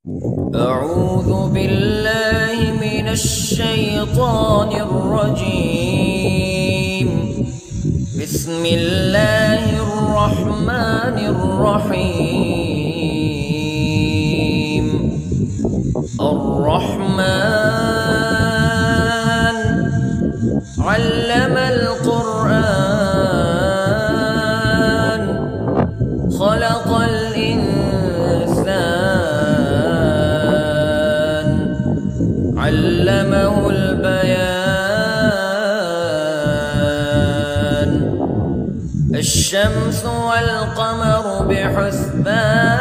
أعوذ بالله من الشيطان الرجيم. بسم الله الرحمن الرحيم. الرحمن علم القرآن خلق الإنسان علمه البيان. الشمس والقمر بحسبان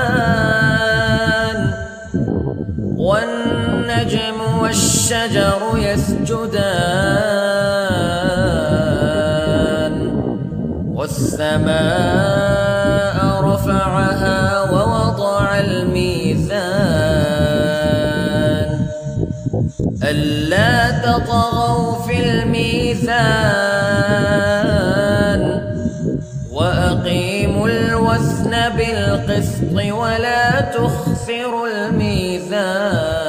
والنجم والشجر يسجدان والسماء رفعها ووضع الميزان ألا تطغوا في الميزان وأقيموا الوزن بالقسط ولا تخسروا الميزان.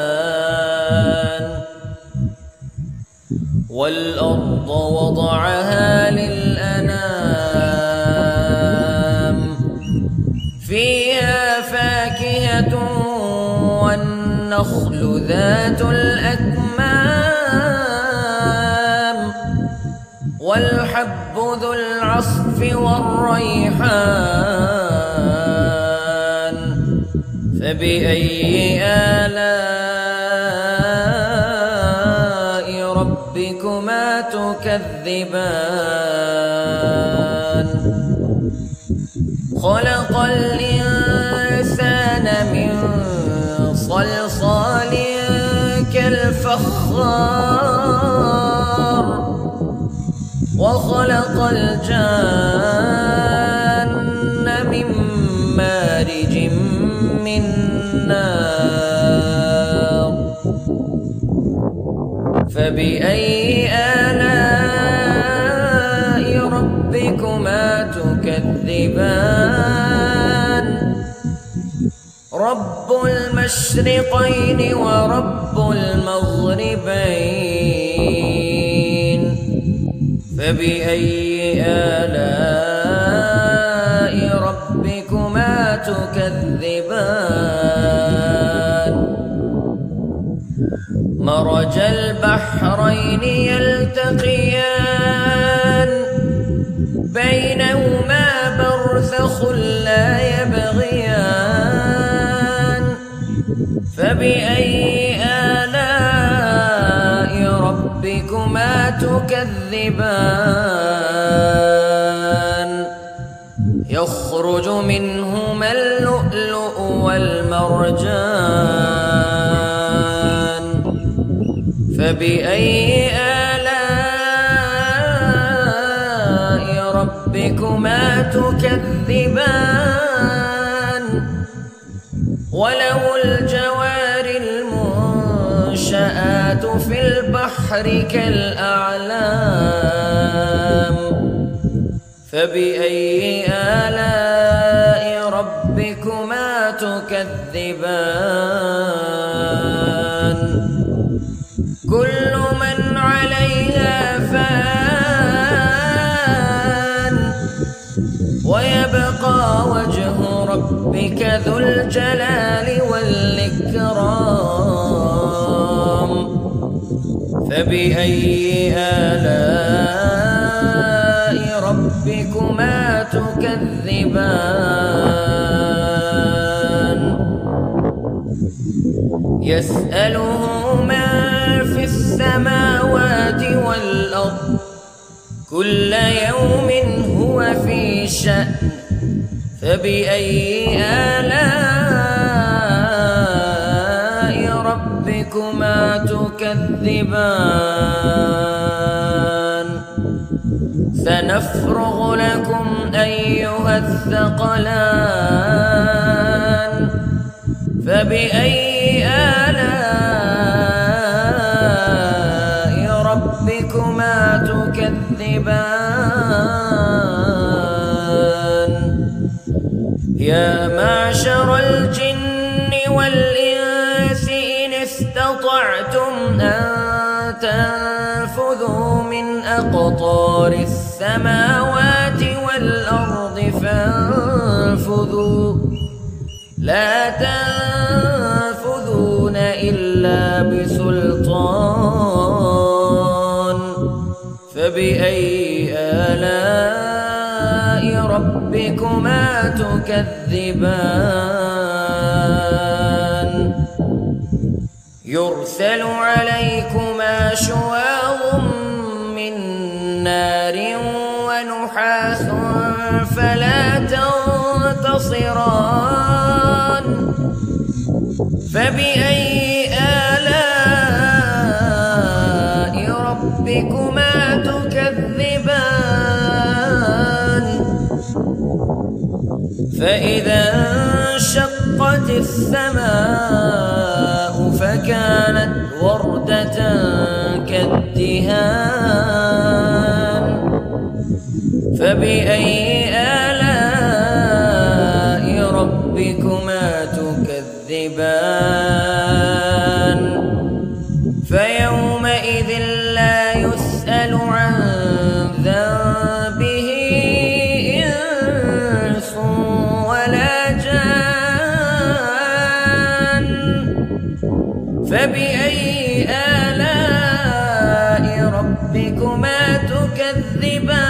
والأرض وضعها للأنام فيها فاكهة والنخل ذات الأكمام والحب ذو العصف والريحان. فبأي آلاء ربكما تكذبان؟ خلق الإنسان من صلصال كالفخار وخلق الجان من مارج من نار. فبأي آلاء ربكما تكذبان؟ رب المشرقين ورب المغربين. فبأي آلاء ربكما تكذبان؟ مرج البحرين يلتقيان بينهما برزخ لا يبغيان. فبأي آلاء ربكما تكذبان؟ يخرج منهما اللؤلؤ والمرجان. فبأي آلاء ربكما تكذبان؟ وله الجوار المنشآت في البحر كالأعلام. فبأي آلاء ربكما تكذبان؟ كل من عليها فان ويبقى وجه ربك ذو الجلال والإكرام. فبأي آلاء ربكما تكذبان؟ يسأله من في السماوات والأرض كل يوم هو في شأن. فبأي آلاء ربكما تكذبان؟ سنفرغ لكم أيها الثقلان. فبأي آلاء ربكما تكذبان؟ يا معشر الجن والإنس اسْتَطَعْتُمْ أَن تَنفُذُوا مِنْ أَقْطَارِ السَّمَاوَاتِ وَالْأَرْضِ فَانفُذُوا لَا تَنفُذُونَ إِلَّا بِسُلْطَانٍ فَبِأَيِّ آلَاءِ رَبِّكُمَا تُكَذِّبَانِ يُرْسَلُ عَلَيْكُمَا شُوَاظٌ مِّن نَّارٍ وَنُحَاسٌ فَلَا تَنتَصِرَانِ فَبِأَيِّ آلَاءِ رَبِّكُمَا تُكَذِّبَانِ فَإِذَا انشَقَّتِ السَّمَاءُ فَكَانَتْ وَرْدَةً كَالدِّهَانِ فَبِأَيِّ آلَاءِ رَبِّكُمَا تُكَذِّبَانِ فَيَوْمَئِذٍ لَّا يُسْأَلُ عَن ذَنبِهِ إِنسٌ وَلَا جَانٌّ فَبِأَيِّ آلَاءِ رَبِّكُمَا تُكَذِّبَانِ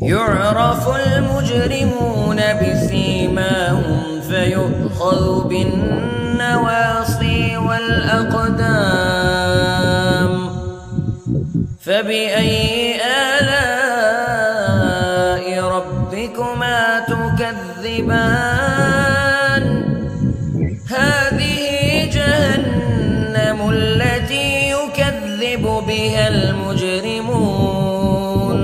يُعْرَفُ الْمُجْرِمُونَ بِسِيمَاهُمْ فَيُؤْخَذُ بِالنَّوَاصِي وَالْأَقْدَامِ فَبِأَيِّ آلَاءِ رَبِّكُمَا تُكَذِّبَانِ هَٰذِهِ جَهَنَّمُ الَّتِي يُكَذِّبُ بِهَا الْمُجْرِمُونَ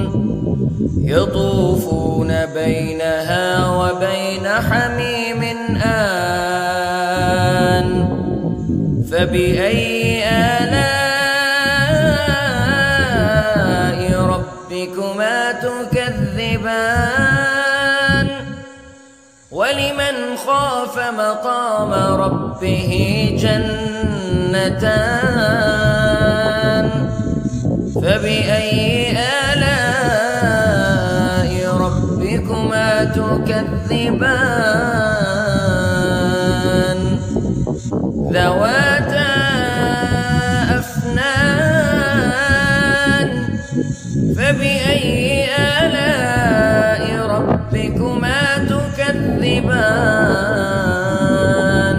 يَطُوفُونَ بَيْنَهَا وَبَيْنَ حَمِيمٍ آنٍ فَبِأَيِّ آلَاءِ رَبِّكُمَا تُكَذِّبَانِ وَلِمَنْ خَافَ مَقَامَ رَبِّهِ جَنَّتَانِ فَبِأَيِّ آلَاءِ رَبِّكُمَا تُكَذِّبَانِ ذَوَاتَا أَفْنَانٍ فَبِأَيِّ آلَاءِ رَبِّكُمَا تُكَذِّبَانِ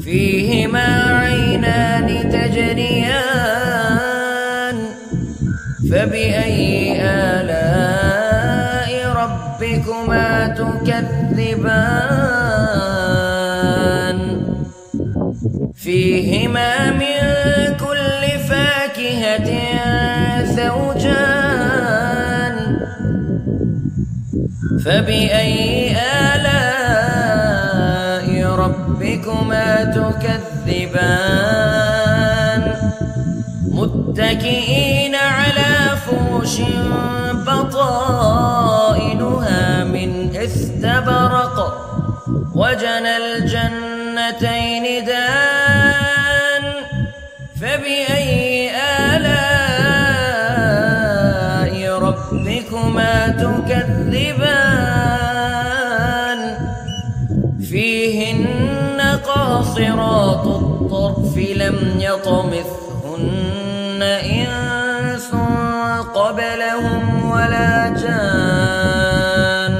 فِيهِمَا عَيْنَانِ تَجْرِيَانِ فَبِأَيِّ آلَاءِ رَبِّكُمَا تُكَذِّبَانِ فِيهِمَا مِن كُلِّ فَاكِهَةٍ زَوْجَانِ فَبِأَيِّ آلَاءِ رَبِّكُمَا تُكَذِّبَانِ مُتَّكِئِينَ عَلَى فُرُشٍ بَطَائِنُهَا مِنْ إِسْتَبْرَقٍ وَجَنَى الْجَنَّتَيْنِ دَانٍ فَبِأَيِّ آلَاءِ رَبِّكُمَا تُكَذِّبَانِ فِيهِنَّ قَاصِرَاتُ الطَّرْفِ لَمْ يَطْمِثْهُنَّ إِنسٌ قَبْلَهُمْ وَلَا جَانٌّ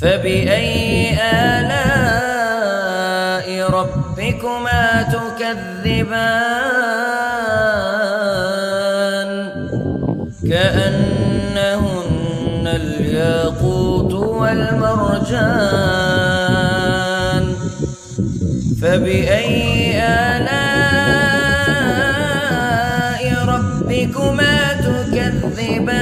فَبِأَيِّ آلَاءِ رَبِّكُمَا تُكَذِّبَانِ كَأَنَّهُنَّ الْيَاقُوتُ وَالْمَرْجَانُ فَبِأَيِّ آلَاءِ رَبِّكُمَا تُكَذِّبَانِ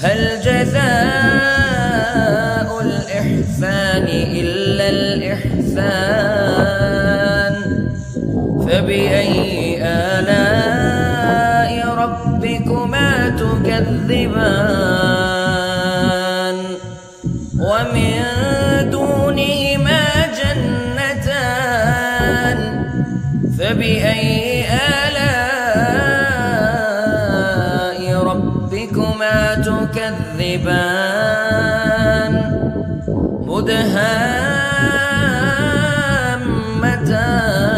هَلْ جَزَاءُ الْإِحْسَانِ إِلَّا الْإِحْسَانُ فَبِأَيِّ آلَاءِ رَبِّكُمَا تُكَذِّبَانِ ومن دونهما جنتان فبأي آلاء ربكما تكذبان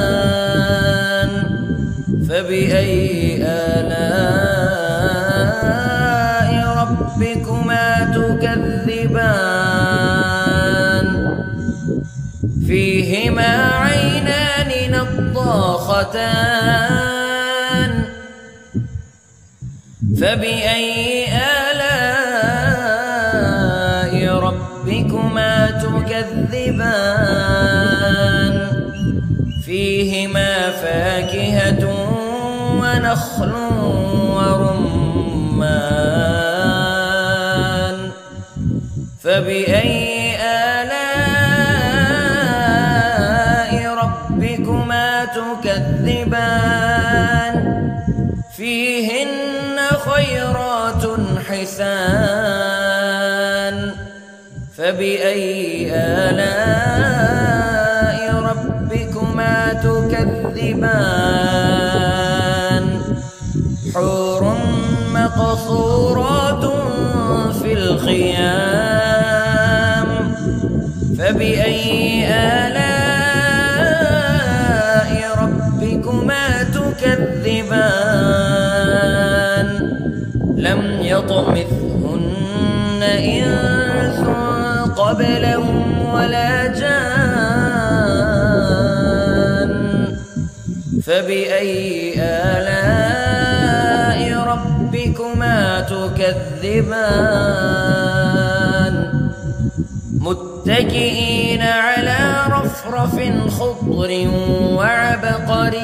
مدهامتان فبأي آلاء ربكما تكذبان فيهما عينان نضاختان فبأي آلاء ربكما تكذبان فيهما فاكهة ونخل ورمان فبأي آلاء ربكما تكذبان فيهن خيرات حسان فبأي آلاء ربكما تكذبان حور مقصورات في الخيام فبأي آلاء ربكما تكذبان لم يطمثهن إنس قبلهم ولا جان فبأي آلاء ربكما تكذبان متكئين على رفرف خضر وعبقري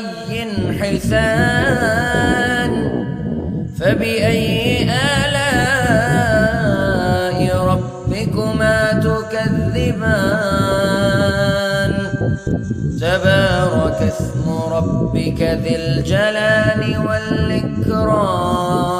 حسان فبأي آلاء ربكما تكذبان تبارك اسم ربك ذي الجلال والإكرام